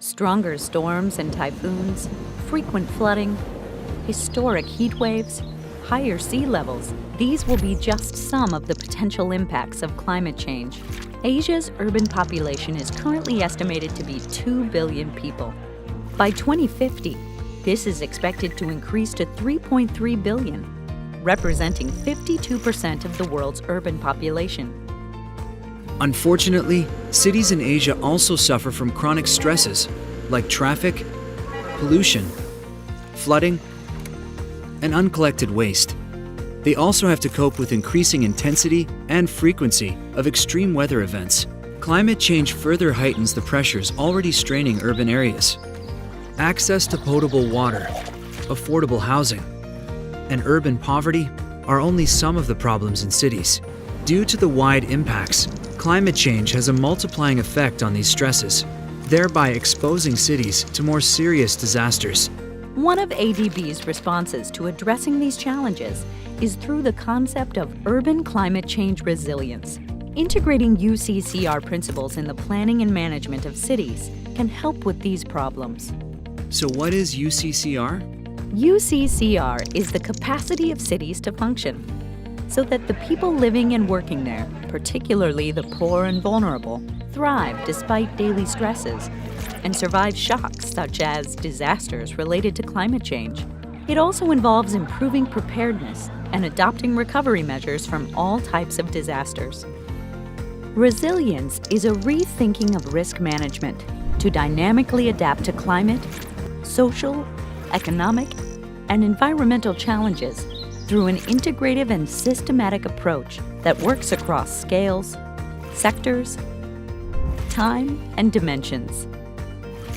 Stronger storms and typhoons, frequent flooding, historic heat waves, higher sea levels. These will be just some of the potential impacts of climate change. Asia's urban population is currently estimated to be 2 billion people. By 2050, this is expected to increase to 3.3 billion, representing 52% of the world's urban population. Unfortunately, cities in Asia also suffer from chronic stresses like traffic, pollution, flooding, and uncollected waste. They also have to cope with increasing intensity and frequency of extreme weather events. Climate change further heightens the pressures already straining urban areas. Access to potable water, affordable housing, and urban poverty are only some of the problems in cities. Due to the wide impacts, climate change has a multiplying effect on these stresses, thereby exposing cities to more serious disasters. One of ADB's responses to addressing these challenges is through the concept of urban climate change resilience. Integrating UCCR principles in the planning and management of cities can help with these problems. So what is UCCR? UCCR is the capacity of cities to function, so that the people living and working there, particularly the poor and vulnerable, thrive despite daily stresses and survive shocks such as disasters related to climate change. It also involves improving preparedness and adopting recovery measures from all types of disasters. Resilience is a rethinking of risk management to dynamically adapt to climate, social, economic, and environmental challenges through an integrative and systematic approach that works across scales, sectors, time, and dimensions.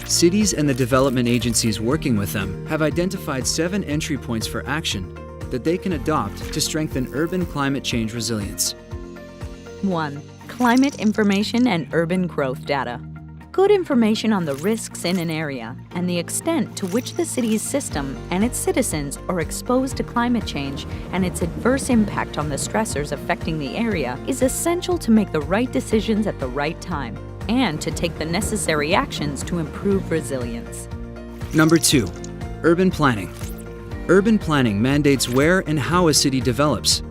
Cities and the development agencies working with them have identified 7 entry points for action that they can adopt to strengthen urban climate change resilience. 1. Climate information and urban growth data. Good information on the risks in an area and the extent to which the city's system and its citizens are exposed to climate change and its adverse impact on the stressors affecting the area is essential to make the right decisions at the right time and to take the necessary actions to improve resilience. Number 2. Urban planning. Urban planning mandates where and how a city develops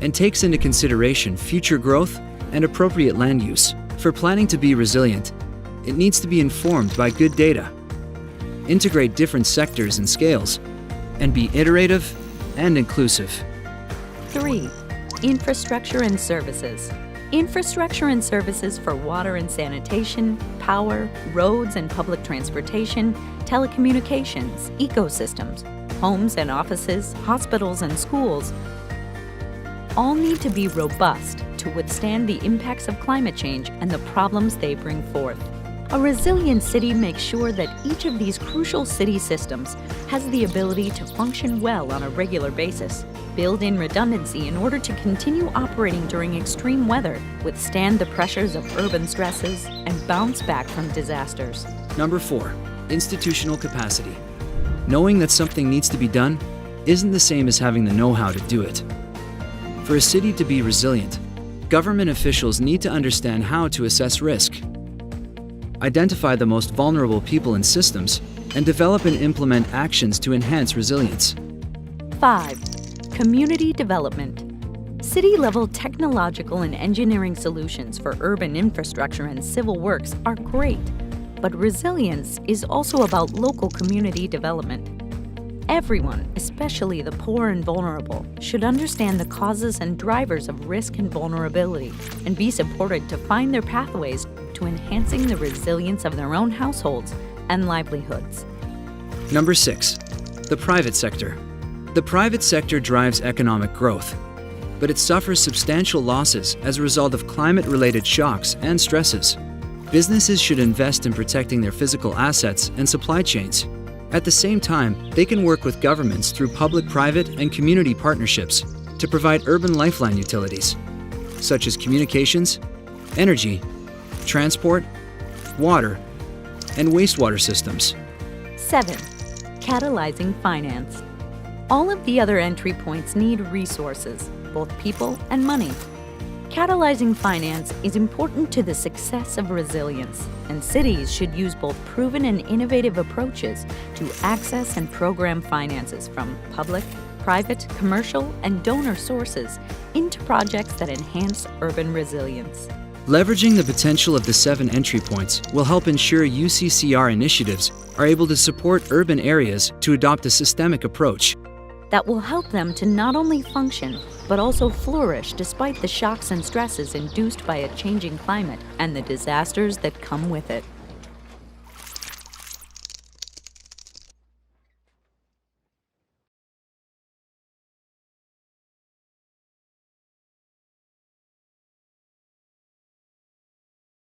and takes into consideration future growth and appropriate land use. For planning to be resilient, it needs to be informed by good data, integrate different sectors and scales, and be iterative and inclusive. 3. Infrastructure and services. Infrastructure and services for water and sanitation, power, roads and public transportation, telecommunications, ecosystems, homes and offices, hospitals and schools all need to be robust to withstand the impacts of climate change and the problems they bring forth. A resilient city makes sure that each of these crucial city systems has the ability to function well on a regular basis, build in redundancy in order to continue operating during extreme weather, withstand the pressures of urban stresses, and bounce back from disasters. Number 4. Institutional capacity. Knowing that something needs to be done isn't the same as having the know-how to do it. For a city to be resilient, government officials need to understand how to assess risk, identify the most vulnerable people and systems, and develop and implement actions to enhance resilience. 5. Community development. City-level technological and engineering solutions for urban infrastructure and civil works are great, but resilience is also about local community development. Everyone, especially the poor and vulnerable, should understand the causes and drivers of risk and vulnerability and be supported to find their pathways to enhancing the resilience of their own households and livelihoods. Number 6. The private sector. The private sector drives economic growth, but it suffers substantial losses as a result of climate-related shocks and stresses. Businesses should invest in protecting their physical assets and supply chains. At the same time, they can work with governments through public-private and community partnerships to provide urban lifeline utilities, such as communications, energy, transport, water, and wastewater systems. 7. Catalyzing finance. All of the other entry points need resources, both people and money. Catalyzing finance is important to the success of resilience. And cities should use both proven and innovative approaches to access and program finances from public, private, commercial, and donor sources into projects that enhance urban resilience. Leveraging the potential of the 7 entry points will help ensure UCCR initiatives are able to support urban areas to adopt a systemic approach. That will help them to not only function, but also flourish despite the shocks and stresses induced by a changing climate and the disasters that come with it.